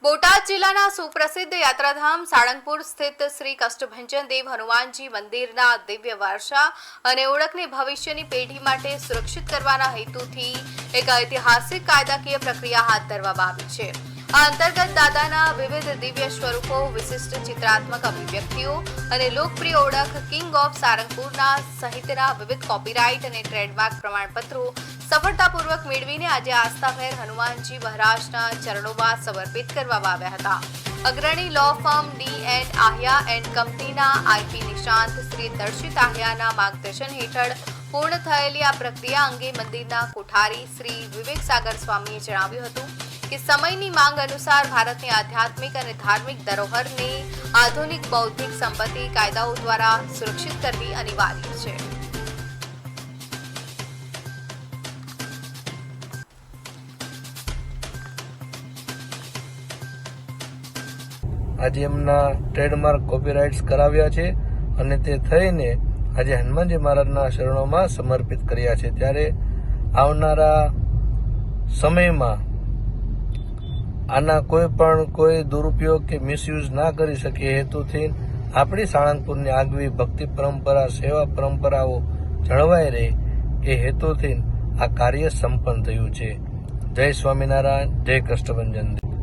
બોટાદ જિલ્લાના સુપ્રસિદ્ધ યાત્રાધામ સાળંગપુર સ્થિત શ્રી કષ્ટભંજન દેવ હનુમાનજી મંદિરના દિવ્ય વારસા અને ઓળખને ભવિષ્યની પેઢી માટે સુરક્ષિત કરવાના હેતુથી એક ઐતિહાસિક કાયદાકીય પ્રક્રિયા હાથ ધરવામાં આવી છે। આ અંતર્ગત દાદાના વિવિધ દિવ્ય સ્વરૂપો, વિશિષ્ટ ચિત્રાત્મક અભિવ્યક્તિઓ અને લોકપ્રિય ઓળખ કિંગ ઓફ સારંગપુરના સહિતના વિવિધ કોપીરાઇટ અને ટ્રેડમાર્ક પ્રમાણપત્રો સફળતાપૂર્વક મેળવીને આજે આસ્થાભેર હનુમાનજી મહારાજના ચરણોમાં સમર્પિત કરવામાં આવ્યા હતા। અગ્રણી લો ફર્મ D&N આહ્યા એન્ડ કંપનીના IP નિષ્ણાંત શ્રી દર્શિત આહ્યાના માર્ગદર્શન હેઠળ પૂર્ણ થયેલી આ પ્રક્રિયા અંગે મંદિરના કોઠારી શ્રી વિવેક સાગર સ્વામીએ જણાવ્યું હતું કે સમયની માંગ અનુસાર ભારતની આધ્યાત્મિક અને ધાર્મિક ધરોહરને આધુનિક બૌદ્ધિક સંપત્તિ કાયદાઓ દ્વારા સુરક્ષિત કરવી અનિવાર્ય છે। આજે એમના ટ્રેડમાર્ક કોપીરાઇટ્સ કરાવ્યા છે અને તે થઈને આજે હનુમાનજી મહારાજના શરણોમાં સમર્પિત કર્યા છે। ત્યારે આવનારા સમયમાં આના કોઈ દુરુપયોગ કે મિસયુઝ ના કરી શકે હેતુથી આપણી સાળંગપુરની આગવી ભક્તિ પરંપરા, સેવા પરંપરાઓ જળવાઈ રહે એ હેતુથી આ કાર્ય સંપન્ન થયું છે। જય સ્વામિનારાયણ, જય કષ્ટભંજન।